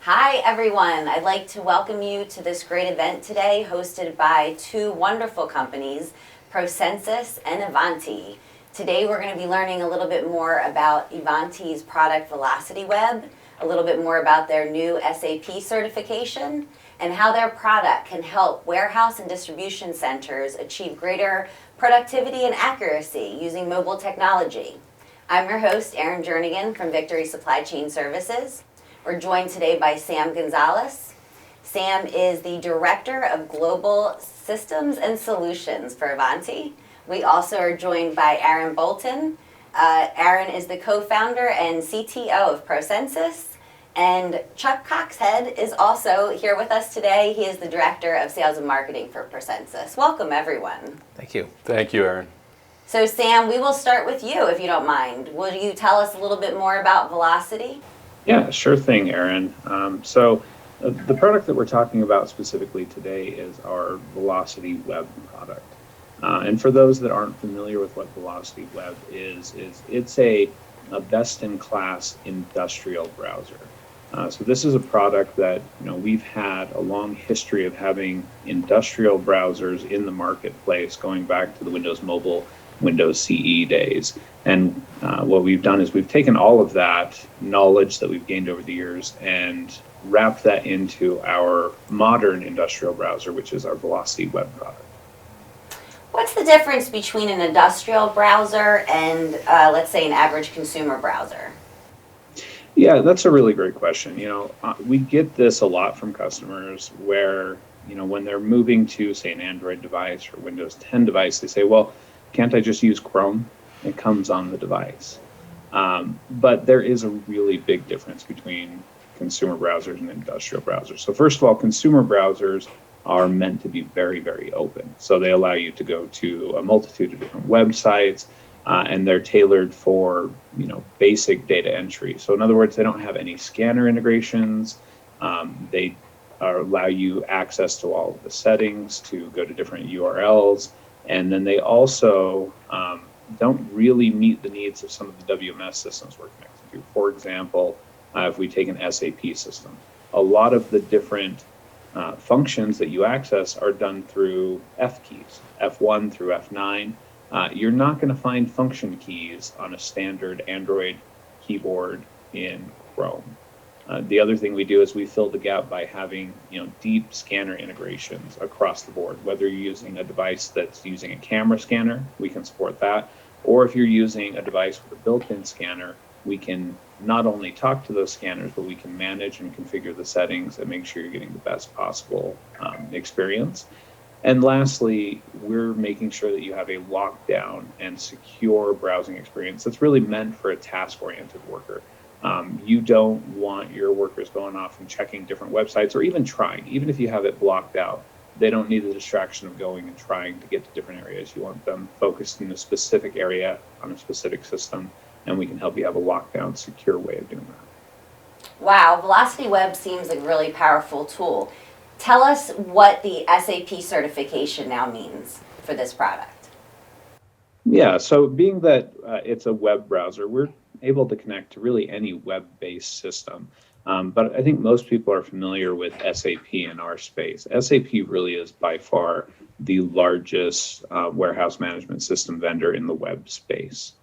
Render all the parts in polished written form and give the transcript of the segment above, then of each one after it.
Hi everyone, I'd like to welcome you to this great event today hosted by two wonderful companies, Procensis and Avanti. Today we're going to be learning a little bit more about Ivanti's product Velocity Web, a little bit more about their new SAP certification, and how their product can help warehouse and distribution centers achieve greater productivity and accuracy using mobile technology. I'm your host, Erin Jernigan from Victory Supply Chain Services. We're joined today by Sam Gonzalez. Sam is the Director of Global Systems and Solutions for Avanti. We also are joined by Aaron Bolton. Aaron is the co-founder and CTO of Procensis. And Chuck Coxhead is also here with us today. He is the Director of Sales and Marketing for Procensis. Welcome, everyone. Thank you. Thank you, Aaron. So, Sam, we will start with you, if you don't mind. Will you tell us a little bit more about Velocity? Yeah, sure thing, Aaron. The product that we're talking about specifically today is our Velocity Web product. And for those that aren't familiar with what Velocity Web is it's a best-in-class industrial browser. So this is a product that we've had a long history of having industrial browsers in the marketplace going back to the Windows Mobile, Windows CE days. And what we've done is we've taken all of that knowledge that we've gained over the years and wrapped that into our modern industrial browser, which is our Velocity Web product. What's the difference between an industrial browser and, let's say, an average consumer browser? Yeah, that's a really great question. We get this a lot from customers where, when they're moving to, say, an Android device or Windows 10 device, they say, well, can't I just use Chrome? It comes on the device. But there is a really big difference between consumer browsers and industrial browsers. So first of all, consumer browsers are meant to be very, very open. So they allow you to go to a multitude of different websites, and they're tailored for basic data entry. So in other words, they don't have any scanner integrations. They allow you access to all of the settings to go to different URLs. And then they also don't really meet the needs of some of the WMS systems we're connected to. For example, if we take an SAP system, a lot of the different functions that you access are done through F keys, F1 through F9. You're not going to find function keys on a standard Android keyboard in Chrome. The other thing we do is we fill the gap by having deep scanner integrations across the board. Whether you're using a device that's using a camera scanner, we can support that. Or if you're using a device with a built-in scanner, we can not only talk to those scanners, but we can manage and configure the settings and make sure you're getting the best possible experience. And lastly, we're making sure that you have a lockdown and secure browsing experience that's really meant for a task-oriented worker. You don't want your workers going off and checking different websites or even trying. Even if you have it blocked out, they don't need the distraction of going and trying to get to different areas. You want them focused in a specific area on a specific system, and we can help you have a lockdown, secure way of doing that. Wow, Velocity Web seems like a really powerful tool. Tell us what the SAP certification now means for this product. Yeah, so being that it's a web browser, we're able to connect to really any web-based system. But I think most people are familiar with SAP in our space. SAP really is by far the largest warehouse management system vendor in the web space.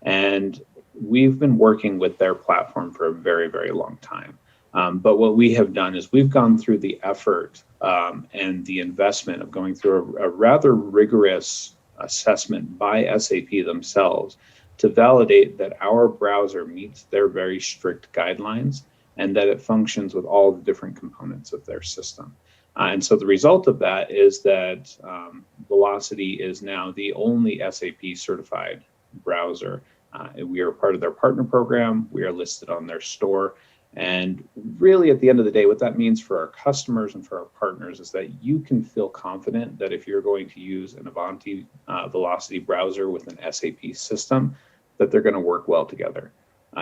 And we've been working with their platform for a very, very long time. But what we have done is we've gone through the effort and the investment of going through a rather rigorous assessment by SAP themselves to validate that our browser meets their very strict guidelines and that it functions with all the different components of their system. And so the result of that is that Velocity is now the only SAP certified browser. We are part of their partner program. We are listed on their store. And really, at the end of the day, what that means for our customers and for our partners is that you can feel confident that if you're going to use an Avanti Velocity browser with an SAP system, that they're going to work well together.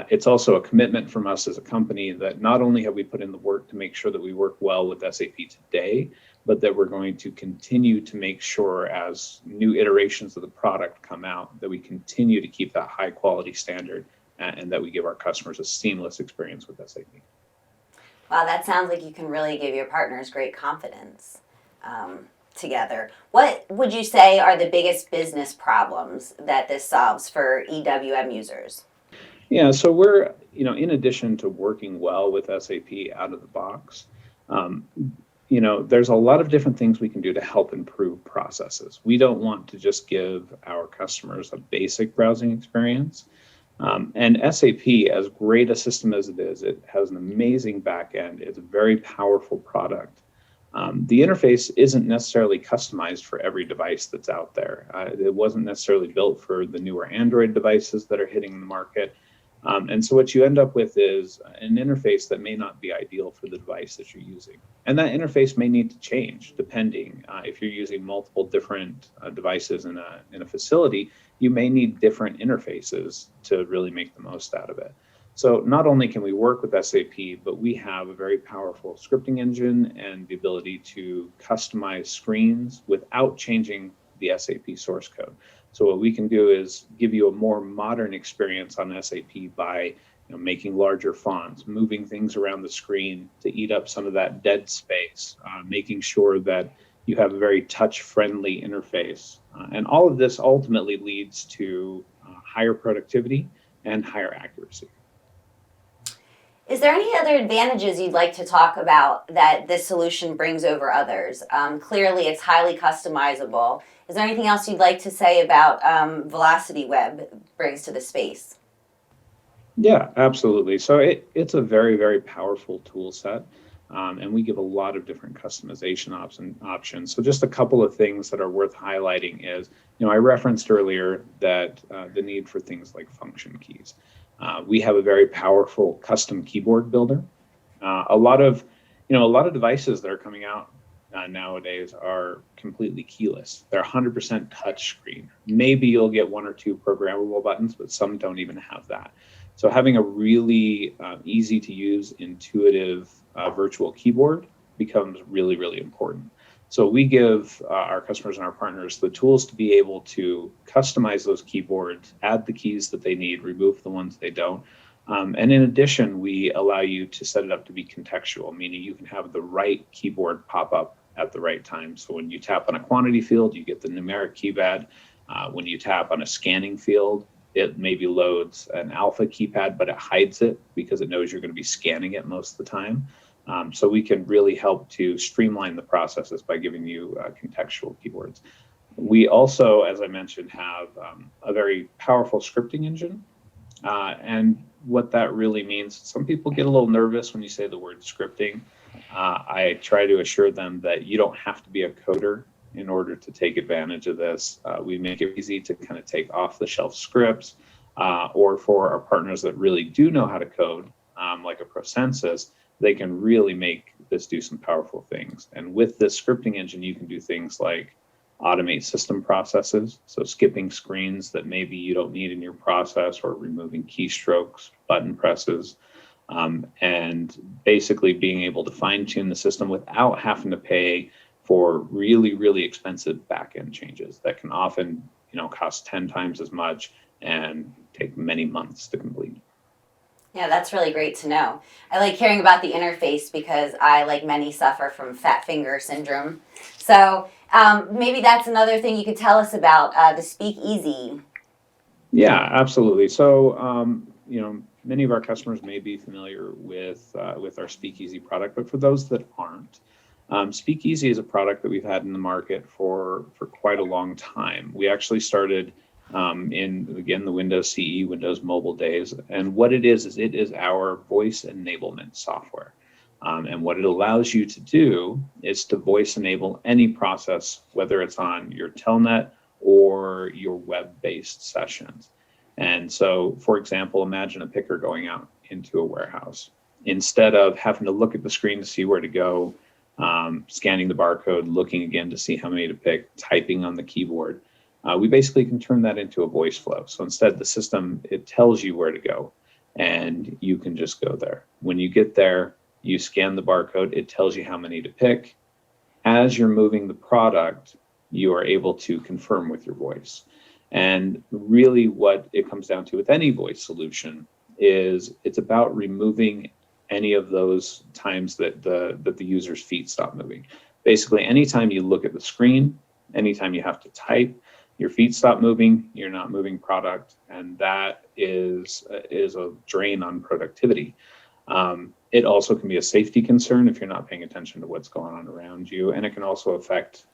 It's also a commitment from us as a company that not only have we put in the work to make sure that we work well with SAP today, but that we're going to continue to make sure as new iterations of the product come out, that we continue to keep that high quality standard and that we give our customers a seamless experience with SAP. Wow, that sounds like you can really give your partners great confidence together. What would you say are the biggest business problems that this solves for EWM users? Yeah, so we're, in addition to working well with SAP out of the box, um, there's a lot of different things we can do to help improve processes. We don't want to just give our customers a basic browsing experience. And SAP, as great a system as it has an amazing back end. It's a very powerful product. The interface isn't necessarily customized for every device that's out there. It wasn't necessarily built for the newer Android devices that are hitting the market. And so what you end up with is an interface that may not be ideal for the device that you're using. And that interface may need to change depending. If you're using multiple different devices in a facility, you may need different interfaces to really make the most out of it. So not only can we work with SAP, but we have a very powerful scripting engine and the ability to customize screens without changing the SAP source code. So what we can do is give you a more modern experience on SAP by making larger fonts, moving things around the screen to eat up some of that dead space, making sure that you have a very touch-friendly interface. And all of this ultimately leads to higher productivity and higher accuracy. Is there any other advantages you'd like to talk about that this solution brings over others? Clearly, it's highly customizable. Is there anything else you'd like to say about Velocity Web brings to the space? Yeah, absolutely. So it's a very, very powerful tool set. And we give a lot of different customization options. So just a couple of things that are worth highlighting is, I referenced earlier that the need for things like function keys. We have a very powerful custom keyboard builder. A lot of devices that are coming out nowadays are completely keyless. They're 100% touch screen. Maybe you'll get one or two programmable buttons, but some don't even have that. So having a really easy to use, intuitive virtual keyboard becomes really, really important. So we give our customers and our partners the tools to be able to customize those keyboards, add the keys that they need, remove the ones they don't. And in addition, we allow you to set it up to be contextual, meaning you can have the right keyboard pop up at the right time. So when you tap on a quantity field, you get the numeric keypad. When you tap on a scanning field, it maybe loads an alpha keypad, but it hides it because it knows you're going to be scanning it most of the time. So we can really help to streamline the processes by giving you contextual keyboards. We also, as I mentioned, have a very powerful scripting engine. And what that really means, some people get a little nervous when you say the word scripting. I try to assure them that you don't have to be a coder in order to take advantage of this. We make it easy to kind of take off-the-shelf scripts, or for our partners that really do know how to code, like a Procensis, they can really make this do some powerful things. And with this scripting engine, you can do things like automate system processes, so skipping screens that maybe you don't need in your process, or removing keystrokes, button presses, and basically being able to fine-tune the system without having to pay for really, really expensive back-end changes that can often, cost 10 times as much and take many months to complete. Yeah, that's really great to know. I like hearing about the interface because I, like many, suffer from fat finger syndrome. So maybe that's another thing you could tell us about the Speak Easy. Yeah, absolutely. So, many of our customers may be familiar with our Speakeasy product, but for those that aren't, Speakeasy is a product that we've had in the market for quite a long time. We actually started in, again, the Windows CE, Windows Mobile days. And what it is it is our voice enablement software. And what it allows you to do is to voice enable any process, whether it's on your telnet or your web-based sessions. And so, for example, imagine a picker going out into a warehouse. Instead of having to look at the screen to see where to go, scanning the barcode, looking again to see how many to pick, typing on the keyboard, we basically can turn that into a voice flow. So instead, the system, it tells you where to go, and you can just go there. When you get there, you scan the barcode, it tells you how many to pick. As you're moving the product, you are able to confirm with your voice. And really what it comes down to with any voice solution is it's about removing any of those times that the user's feet stop moving. Basically, anytime you look at the screen, anytime you have to type, your feet stop moving, you're not moving product, and that is a drain on productivity. It also can be a safety concern if you're not paying attention to what's going on around you, and it can also affect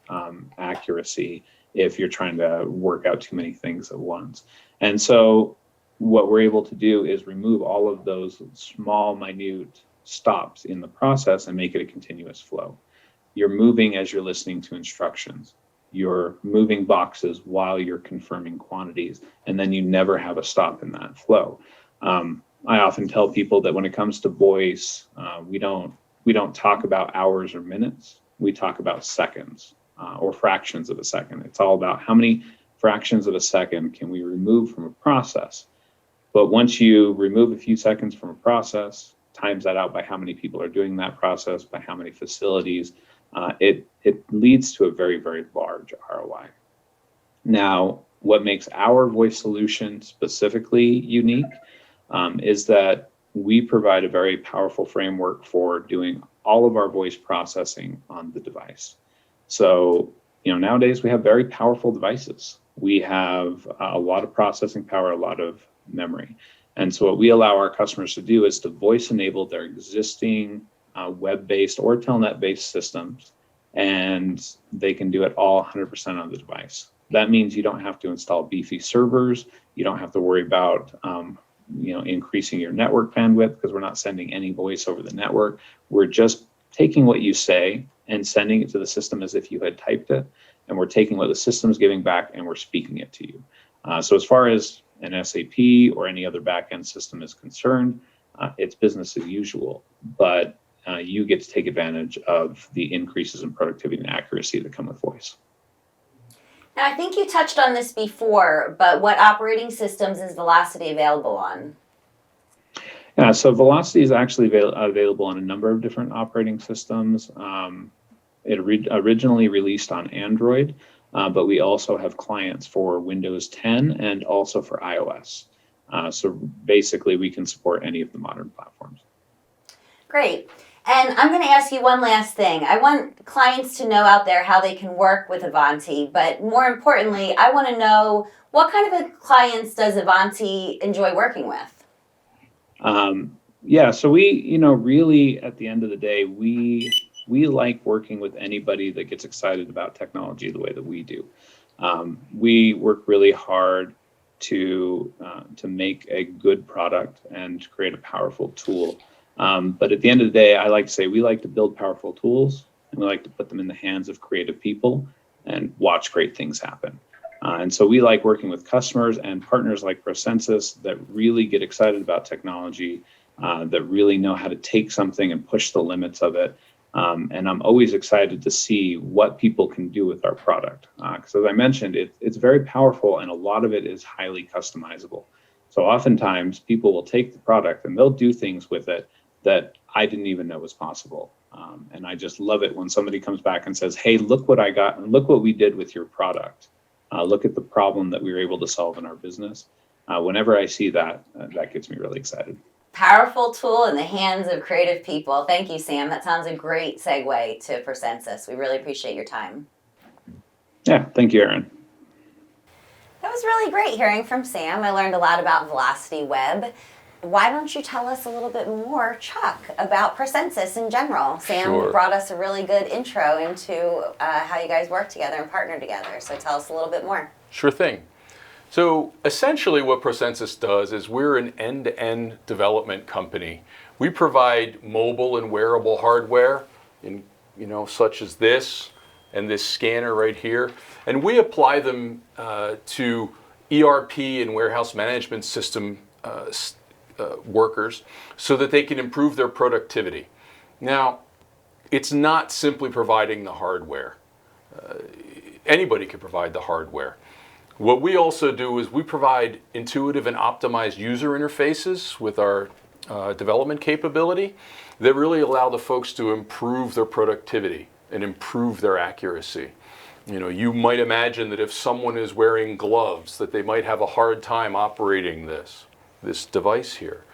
accuracy if you're trying to work out too many things at once. And so what we're able to do is remove all of those small, minute stops in the process and make it a continuous flow. You're moving as you're listening to instructions. You're moving boxes while you're confirming quantities, and then you never have a stop in that flow. I often tell people that when it comes to voice, we don't talk about hours or minutes. We talk about seconds or fractions of a second. It's all about how many fractions of a second can we remove from a process. But once you remove a few seconds from a process, times that out by how many people are doing that process, by how many facilities, it leads to a very, very large ROI. Now, what makes our voice solution specifically unique is that we provide a very powerful framework for doing all of our voice processing on the device. So, nowadays we have very powerful devices. We have a lot of processing power, a lot of memory. And so what we allow our customers to do is to voice enable their existing web-based or telnet-based systems, and they can do it all 100% on the device. That means you don't have to install beefy servers. You don't have to worry about increasing your network bandwidth, because we're not sending any voice over the network. We're just taking what you say and sending it to the system as if you had typed it, and we're taking what the system's giving back and we're speaking it to you. So as far as an SAP or any other backend system is concerned, it's business as usual, but you get to take advantage of the increases in productivity and accuracy that come with voice. Now, I think you touched on this before, but what operating systems is Velocity available on? Yeah, so Velocity is actually available on a number of different operating systems. It originally released on Android, but we also have clients for Windows 10 and also for iOS. So basically, we can support any of the modern platforms. Great. And I'm going to ask you one last thing. I want clients to know out there how they can work with Avanti, but more importantly, I want to know what kind of clients does Avanti enjoy working with? Yeah, so we, really at the end of the day, we like working with anybody that gets excited about technology the way that we do. We work really hard to make a good product and create a powerful tool. But at the end of the day, I like to say we like to build powerful tools, and we like to put them in the hands of creative people and watch great things happen. And so we like working with customers and partners like Procensis that really get excited about technology, that really know how to take something and push the limits of it. And I'm always excited to see what people can do with our product. Because as I mentioned, it's very powerful, and a lot of it is highly customizable. So oftentimes people will take the product and they'll do things with it that I didn't even know was possible. And I just love it when somebody comes back and says, hey, look what I got, and look what we did with your product. Look at the problem that we were able to solve in our business. Whenever I see that, that gets me really excited. Powerful tool in the hands of creative people. Thank you, Sam. That sounds a great segue to Procensis. We really appreciate your time. Yeah, thank you, Erin. That was really great hearing from Sam. I learned a lot about Velocity Web. Why don't you tell us a little bit more, Chuck, about Procensis in general? Sam brought us a really good intro into how you guys work together and partner together. So tell us a little bit more. Sure thing. So essentially what Procensis does is we're an end-to-end development company. We provide mobile and wearable hardware, such as this and this scanner right here. And we apply them to ERP and warehouse management system workers so that they can improve their productivity. Now, it's not simply providing the hardware. Anybody can provide the hardware. What we also do is we provide intuitive and optimized user interfaces with our development capability that really allow the folks to improve their productivity and improve their accuracy. You might imagine that if someone is wearing gloves, that they might have a hard time operating this device here.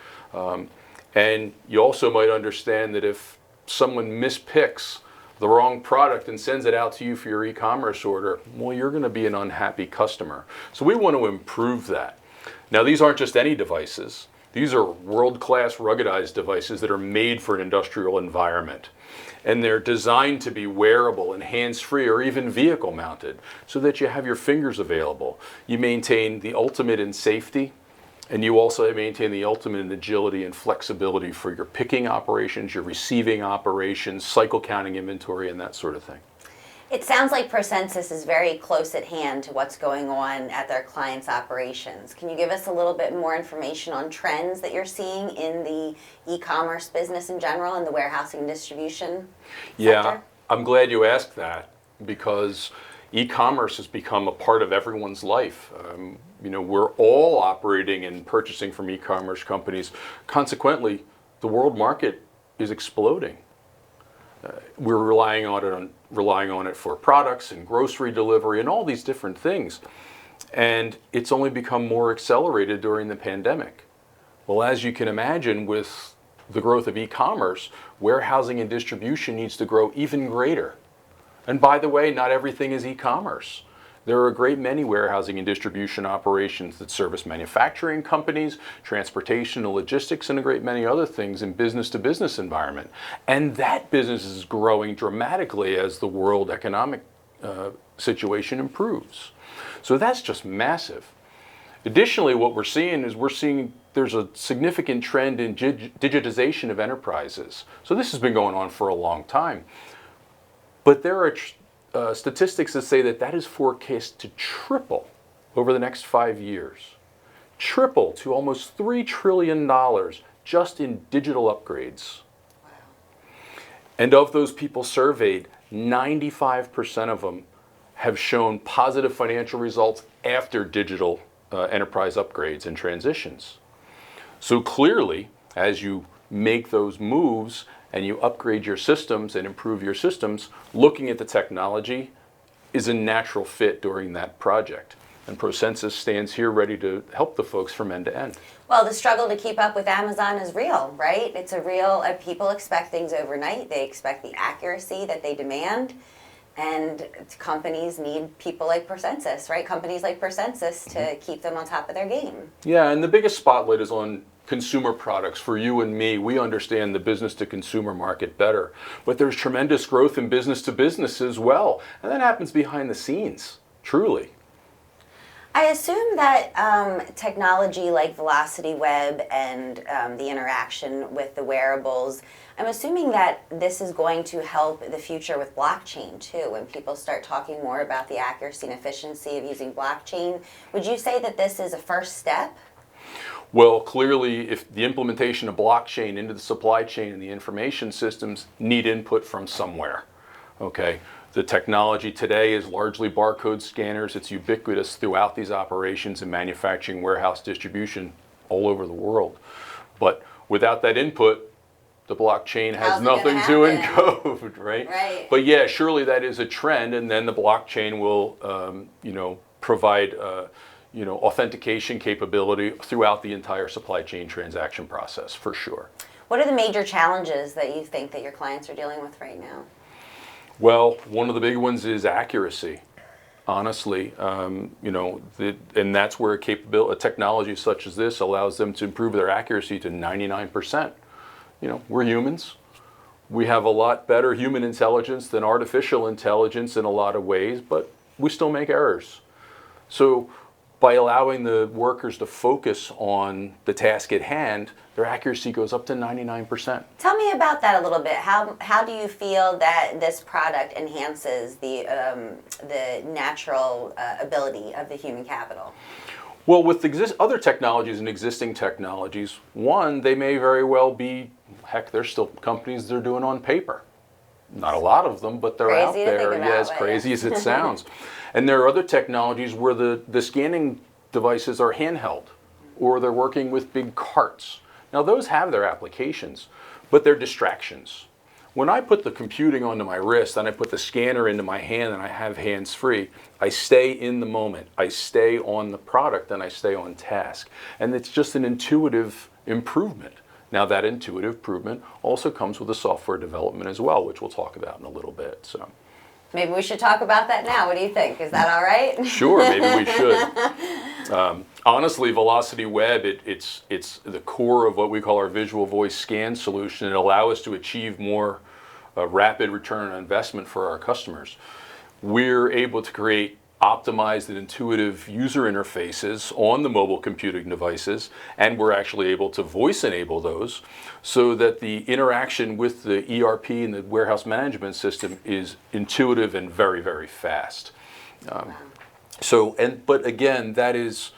And you also might understand that if someone mispicks the wrong product and sends it out to you for your e-commerce order, well, you're going to be an unhappy customer. So we want to improve that. Now, these aren't just any devices. These are world-class ruggedized devices that are made for an industrial environment. And they're designed to be wearable and hands-free or even vehicle mounted so that you have your fingers available. You maintain the ultimate in safety, and you also maintain the ultimate in agility and flexibility for your picking operations, your receiving operations, cycle counting inventory, and that sort of thing. It sounds like Procensis is very close at hand to what's going on at their clients' operations. Can you give us a little bit more information on trends that you're seeing in the e-commerce business in general and the warehousing and distribution Yeah, sector? I'm glad you asked that because e-commerce has become a part of everyone's life. We're all operating and purchasing from e-commerce companies. Consequently, the world market is exploding. We're relying on it for products and grocery delivery and all these different things. And it's only become more accelerated during the pandemic. Well, as you can imagine, with the growth of e-commerce, warehousing and distribution needs to grow even greater. And by the way, not everything is e-commerce. There are a great many warehousing and distribution operations that service manufacturing companies, transportation and logistics, and a great many other things in business-to-business environment. And that business is growing dramatically as the world economic situation improves. So that's just massive. Additionally, what we're seeing there's a significant trend in digitization of enterprises. So this has been going on for a long time. But there are statistics that say that is forecast to triple over the next 5 years. Triple to almost $3 trillion just in digital upgrades. Wow. And of those people surveyed, 95% of them have shown positive financial results after digital enterprise upgrades and transitions. So clearly, as you make those moves and you upgrade your systems and improve your systems, looking at the technology is a natural fit during that project. And Procensis stands here ready to help the folks from end to end. Well, the struggle to keep up with Amazon is real, right? It's a real, people expect things overnight. They expect the accuracy that they demand. And companies need people like Procensis, right? Companies like Procensis to keep them on top of their game. Yeah, and the biggest spotlight is on consumer products. For you and me, we understand the business to consumer market better. But there's tremendous growth in business to business as well. And that happens behind the scenes, truly. I assume that technology like Velocity Web and the interaction with the wearables, I'm assuming that this is going to help the future with blockchain too, when people start talking more about the accuracy and efficiency of using blockchain. Would you say that this is a first step? Well, clearly, if the implementation of blockchain into the supply chain and the information systems need input from somewhere, okay? The technology today is largely barcode scanners. It's ubiquitous throughout these operations in manufacturing, warehouse, distribution, all over the world. But without that input, the blockchain has nothing to encode, right? Right. But yeah, surely that is a trend, and then the blockchain will, provide authentication capability throughout the entire supply chain transaction process, for sure. What are the major challenges that you think that your clients are dealing with right now? Well, one of the big ones is accuracy, honestly. And that's where a technology such as this allows them to improve their accuracy to 99%. We're humans. We have a lot better human intelligence than artificial intelligence in a lot of ways, but we still make errors. So by allowing the workers to focus on the task at hand, their accuracy goes up to 99%. Tell me about that a little bit. How do you feel that this product enhances the natural ability of the human capital? Well, with other technologies and existing technologies, one, they may very well be, there's still companies that are doing on paper. Not a lot of them, but they're out there. Yeah, as crazy as it sounds. And there are other technologies where the scanning devices are handheld, or they're working with big carts. Now, those have their applications, but they're distractions. When I put the computing onto my wrist and I put the scanner into my hand and I have hands-free, I stay in the moment. I stay on the product and I stay on task. And it's just an intuitive improvement. Now that intuitive improvement also comes with the software development as well, which we'll talk about in a little bit. So Maybe we should talk about that now. What do you think? Is that all right? sure, maybe we should. Honestly, Velocity Web, it's the core of what we call our visual voice scan solution. It allows us to achieve more rapid return on investment for our customers. We're able to create optimized and intuitive user interfaces on the mobile computing devices, and we're actually able to voice enable those so that the interaction with the ERP and the warehouse management system is intuitive and very, very fast. But again, it's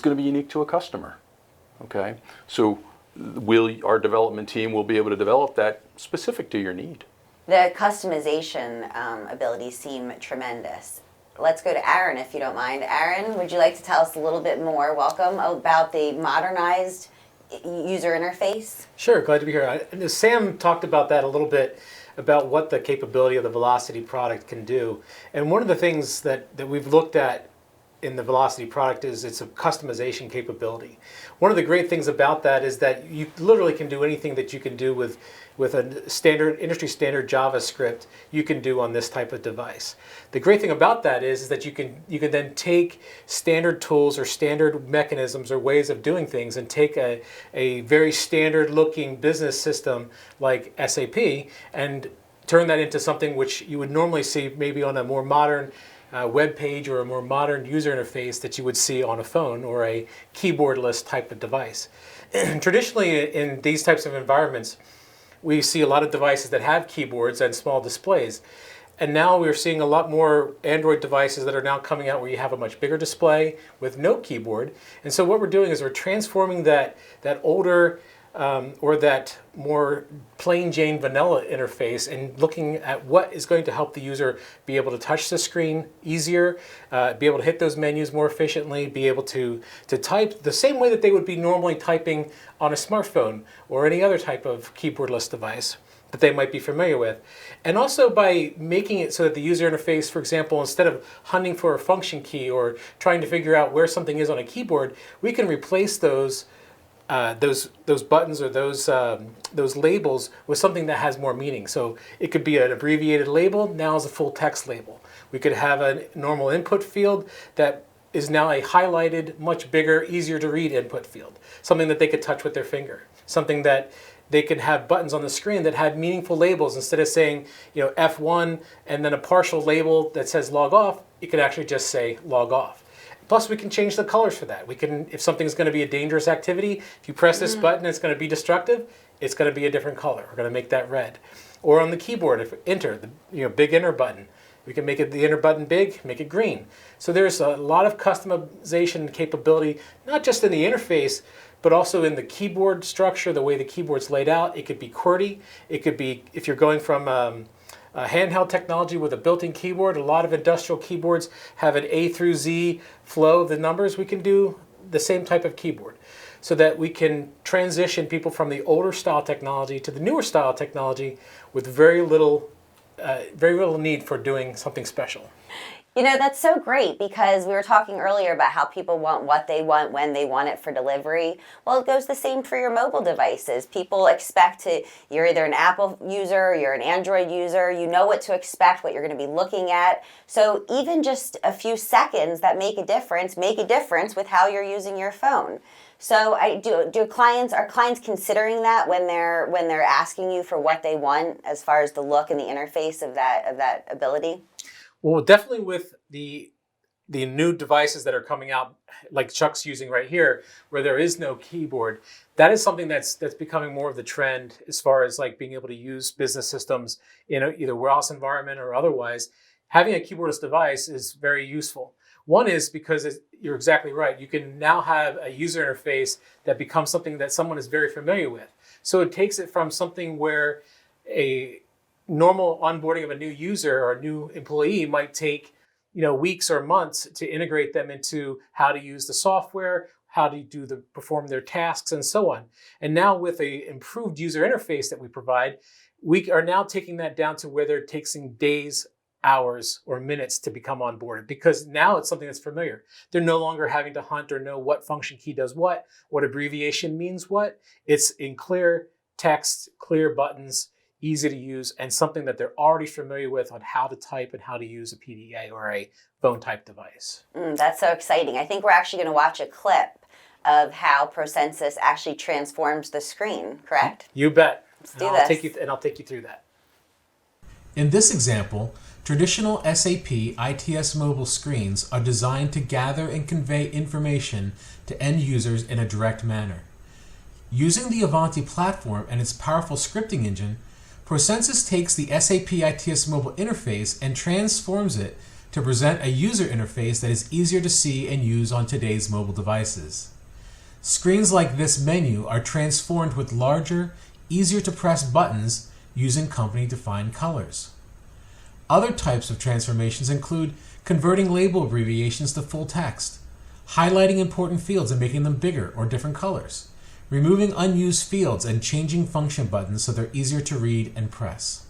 going to be unique to a customer. Okay, so our development team will be able to develop that specific to your need. The customization abilities seem tremendous. Let's go to Aaron, if you don't mind. Aaron, would you like to tell us a little bit more, welcome, about the modernized user interface? Sure, glad to be here. Sam talked about that a little bit, about what the capability of the Velocity product can do. And one of the things that we've looked at in the Velocity product is it's a customization capability. One of the great things about that is that you literally can do anything that you can do with a standard, industry standard JavaScript, you can do on this type of device. The great thing about that is that you can then take standard tools or standard mechanisms or ways of doing things and take a very standard looking business system like SAP and turn that into something which you would normally see maybe on a more modern web page or a more modern user interface that you would see on a phone or a keyboardless type of device. Traditionally in these types of environments, we see a lot of devices that have keyboards and small displays. And now we're seeing a lot more Android devices that are now coming out where you have a much bigger display with no keyboard. And so what we're doing is we're transforming that older or that more plain Jane vanilla interface and looking at what is going to help the user be able to touch the screen easier, be able to hit those menus more efficiently, be able to type the same way that they would be normally typing on a smartphone or any other type of keyboardless device that they might be familiar with. And also by making it so that the user interface, for example, instead of hunting for a function key or trying to figure out where something is on a keyboard, we can replace those buttons or those labels with something that has more meaning. So it could be an abbreviated label, now is a full text label. We could have a normal input field that is now a highlighted, much bigger, easier to read input field. Something that they could touch with their finger. Something that they could have buttons on the screen that had meaningful labels. Instead of saying, F1 and then a partial label that says log off, it could actually just say log off. Plus, we can change the colors for that. We can, if something's going to be a dangerous activity, if you press this button, it's going to be destructive. It's going to be a different color. We're going to make that red. Or on the keyboard, if enter, the big enter button, we can make the enter button big, make it green. So there's a lot of customization capability, not just in the interface, but also in the keyboard structure, the way the keyboard's laid out. It could be QWERTY. It could be, if you're going from handheld technology with a built-in keyboard, a lot of industrial keyboards have an A through Z flow of the numbers. We can do the same type of keyboard so that we can transition people from the older style technology to the newer style technology with very little need for doing something special. That's so great because we were talking earlier about how people want what they want when they want it for delivery. Well, it goes the same for your mobile devices. People expect you're either an Apple user, you're an Android user, you know what to expect, what you're going to be looking at. So even just a few seconds that make a difference with how you're using your phone. So are clients considering that when they're asking you for what they want as far as the look and the interface of that ability? Well, definitely with the new devices that are coming out, like Chuck's using right here, where there is no keyboard, that is something that's becoming more of the trend as far as like being able to use business systems in either warehouse environment or otherwise. Having a keyboardless device is very useful. One is because you're exactly right. You can now have a user interface that becomes something that someone is very familiar with. So it takes it from something where a normal onboarding of a new user or a new employee might take weeks or months to integrate them into how to use the software, how to perform their tasks, and so on. And now with a improved user interface that we provide, we are now taking that down to whether it takes days hours or minutes to become onboarded, because now it's something that's familiar. They're no longer having to hunt or know what function key does what abbreviation means what. It's in clear text, clear buttons, easy to use, and something that they're already familiar with on how to type and how to use a PDA or a phone type device. That's so exciting. I think we're actually going to watch a clip of how Procensis actually transforms the screen, correct? You bet. Let's do this. I'll take you through that. In this example, traditional SAP ITSmobile screens are designed to gather and convey information to end users in a direct manner. Using the Avanti platform and its powerful scripting engine, Procensis takes the SAP ITSmobile interface and transforms it to present a user interface that is easier to see and use on today's mobile devices. Screens like this menu are transformed with larger, easier to press buttons using company-defined colors. Other types of transformations include converting label abbreviations to full text, highlighting important fields and making them bigger or different colors, removing unused fields and changing function buttons so they're easier to read and press.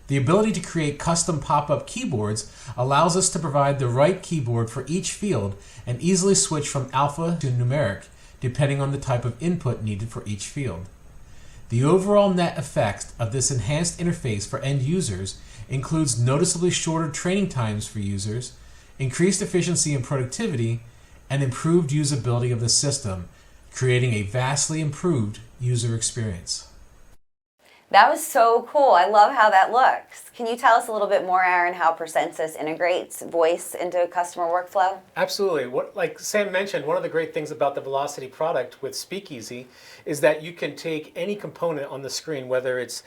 The ability to create custom pop-up keyboards allows us to provide the right keyboard for each field and easily switch from alpha to numeric depending on the type of input needed for each field. The overall net effect of this enhanced interface for end users includes noticeably shorter training times for users, increased efficiency and productivity, and improved usability of the system, creating a vastly improved user experience. That was so cool. I love how that looks. Can you tell us a little bit more, Aaron, how Procensis integrates voice into customer workflow? Absolutely. Like Sam mentioned, one of the great things about the Velocity product with Speakeasy is that you can take any component on the screen, whether it's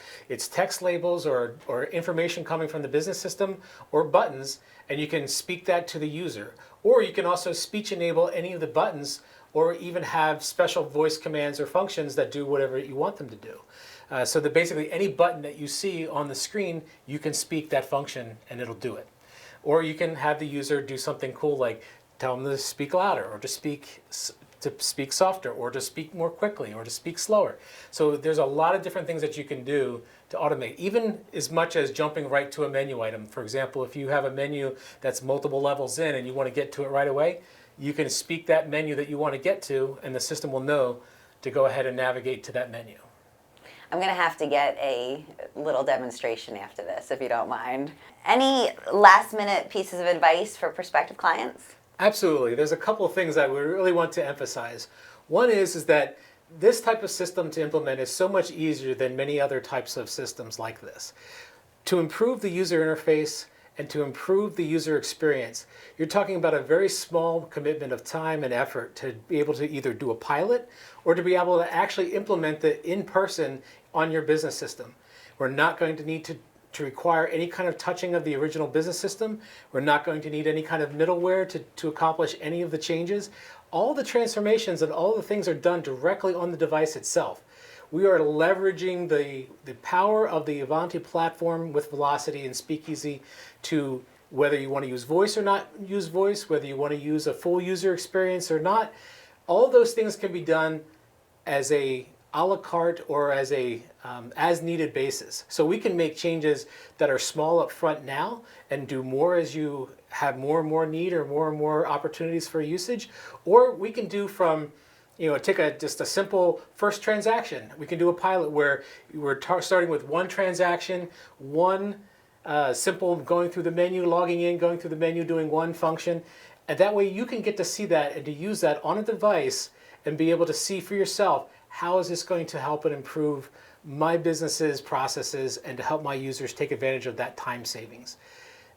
text labels or information coming from the business system or buttons, and you can speak that to the user. Or you can also speech enable any of the buttons or even have special voice commands or functions that do whatever you want them to do. So that basically any button that you see on the screen, you can speak that function and it'll do it. Or you can have the user do something cool like tell them to speak louder or to speak softer or to speak more quickly or to speak slower. So there's a lot of different things that you can do to automate, even as much as jumping right to a menu item. For example, if you have a menu that's multiple levels in and you want to get to it right away, you can speak that menu that you want to get to and the system will know to go ahead and navigate to that menu. I'm going to have to get a little demonstration after this, if you don't mind. Any last-minute pieces of advice for prospective clients? Absolutely. There's a couple of things that we really want to emphasize. One is that this type of system to implement is so much easier than many other types of systems like this. To improve the user interface and to improve the user experience, you're talking about a very small commitment of time and effort to be able to either do a pilot or to be able to actually implement it in person on your business system. We're not going to need to require any kind of touching of the original business system. We're not going to need any kind of middleware to accomplish any of the changes. All the transformations and all the things are done directly on the device itself. We are leveraging the power of the Avanti platform with Velocity and Speakeasy to whether you want to use voice or not use voice, whether you want to use a full user experience or not. All those things can be done as a la carte or as a as needed basis. So we can make changes that are small up front now and do more as you have more and more need or more opportunities for usage. Or we can do from, take just a simple first transaction. We can do a pilot where we're starting with one transaction, one simple going through the menu, logging in, going through the menu, doing one function. And that way you can get to see that and to use that on a device and be able to see for yourself, how is this going to help and improve my business's processes and to help my users take advantage of that time savings.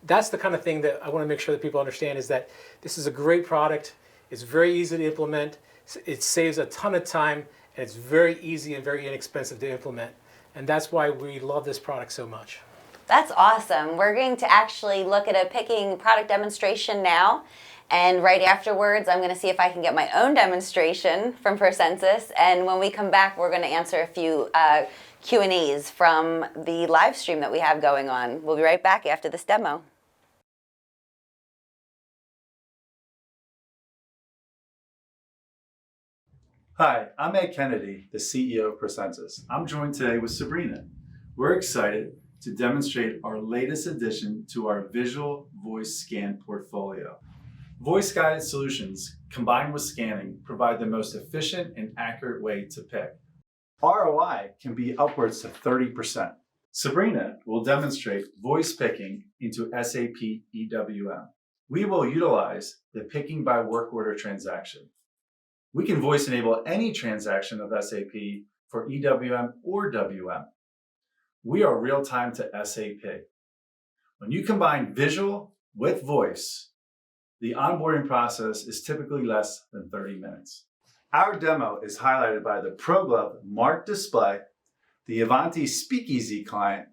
That's the kind of thing that I want to make sure that people understand, is that this is a great product. It's very easy to implement. It saves a ton of time, and it's very easy and very inexpensive to implement. And that's why we love this product so much. That's awesome. We're going to actually look at a picking product demonstration now. And right afterwards, I'm going to see if I can get my own demonstration from Percenses. And when we come back, we're going to answer a few Q&As from the live stream that we have going on. We'll be right back after this demo. Hi, I'm Ed Kennedy, the CEO of Procensis. I'm joined today with Sabrina. We're excited to demonstrate our latest addition to our visual voice scan portfolio. Voice-guided solutions combined with scanning provide the most efficient and accurate way to pick. ROI can be upwards to 30%. Sabrina will demonstrate voice picking into SAP EWM. We will utilize the picking by work order transaction. We can voice enable any transaction of SAP for EWM or WM. We are real-time to SAP. When you combine visual with voice, the onboarding process is typically less than 30 minutes. Our demo is highlighted by the ProGlove Marked Display, the Avanti Speakeasy client,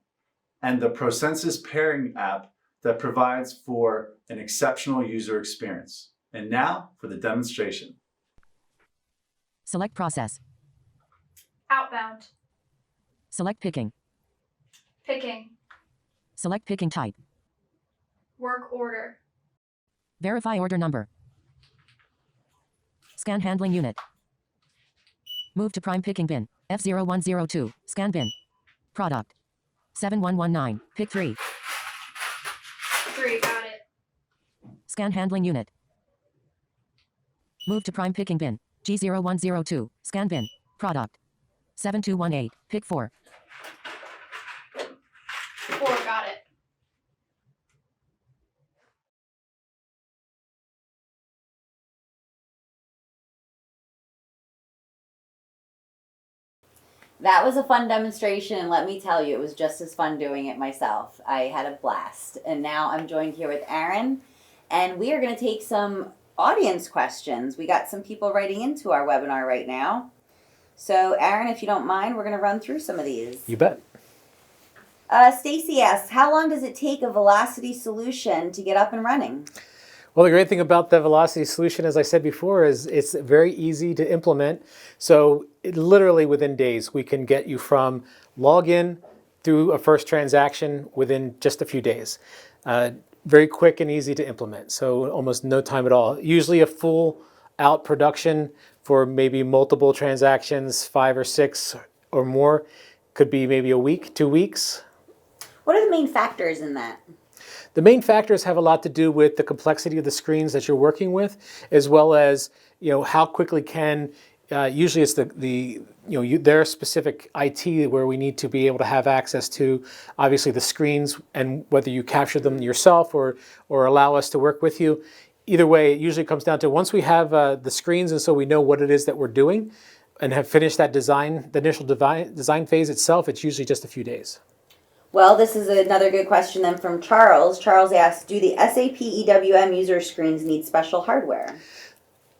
and the Procensis pairing app that provides for an exceptional user experience. And now for the demonstration. Select process. Outbound. Select picking. Picking. Select picking type. Work order. Verify order number. Scan handling unit. Move to prime picking bin. F0102. Scan bin. Product. 7119. Pick 3. 3, got it. Scan handling unit. Move to prime picking bin. G0102. Scan bin. Product. 7218. Pick 4. 4, got it. That was a fun demonstration, and let me tell you, it was just as fun doing it myself. I had a blast. And now I'm joined here with Aaron, and we are going to take some audience questions. We got some people writing into our webinar right now. So Aaron, if you don't mind, we're going to run through some of these. You bet. Stacy asks, how long does it take a Velocity solution to get up and running? Well, the great thing about the Velocity solution, as I said before, is it's very easy to implement. So literally within days, we can get you from login through a first transaction within just a few days. Very quick and easy to implement. So almost no time at all. Usually a full out production for maybe multiple transactions, 5 or 6 or more, could be maybe a week, 2 weeks. What are the main factors in that? The main factors have a lot to do with the complexity of the screens that you're working with, as well as how quickly can. Usually, it's their specific IT where we need to be able to have access to, obviously, the screens, and whether you capture them yourself or allow us to work with you. Either way, it usually comes down to once we have the screens, and so we know what it is that we're doing, and have finished that design, the initial design phase itself. It's usually just a few days. Well, this is another good question then from Charles. Charles asks, do the SAP EWM user screens need special hardware?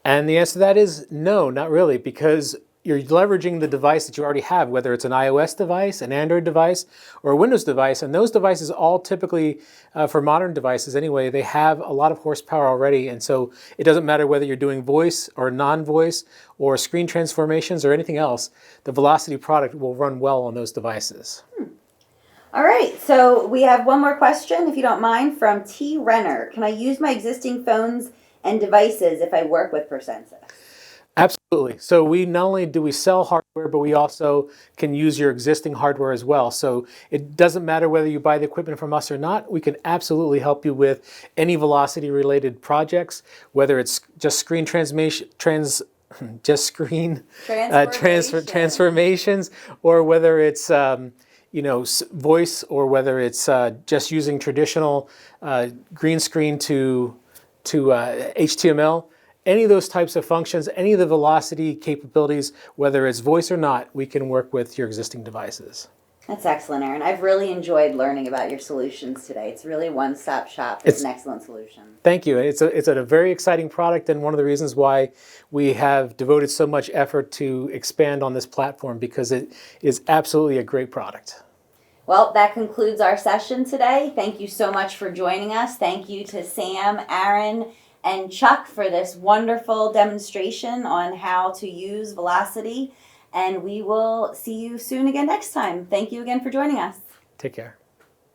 And the answer to that is no, not really, because you're leveraging the device that you already have, whether it's an iOS device, an Android device, or a Windows device. And those devices all typically, for modern devices anyway, they have a lot of horsepower already. And so it doesn't matter whether you're doing voice or non-voice or screen transformations or anything else, the Velocity product will run well on those devices. All right, so we have one more question, if you don't mind, from T. Renner. Can I use my existing phones and devices if I work with Percenses? Absolutely. So we not only do we sell hardware, but we also can use your existing hardware as well. So it doesn't matter whether you buy the equipment from us or not. We can absolutely help you with any Velocity related projects, whether it's just screen transformations, or whether it's voice, or whether it's just using traditional green screen to HTML. Any of those types of functions, any of the Velocity capabilities, whether it's voice or not, we can work with your existing devices. That's excellent, Aaron. I've really enjoyed learning about your solutions today. It's really one-stop shop. It's an excellent solution. Thank you. It's a very exciting product, and one of the reasons why we have devoted so much effort to expand on this platform, because it is absolutely a great product. Well, that concludes our session today. Thank you so much for joining us. Thank you to Sam, Aaron, and Chuck for this wonderful demonstration on how to use Velocity. And we will see you soon again next time. Thank you again for joining us. Take care.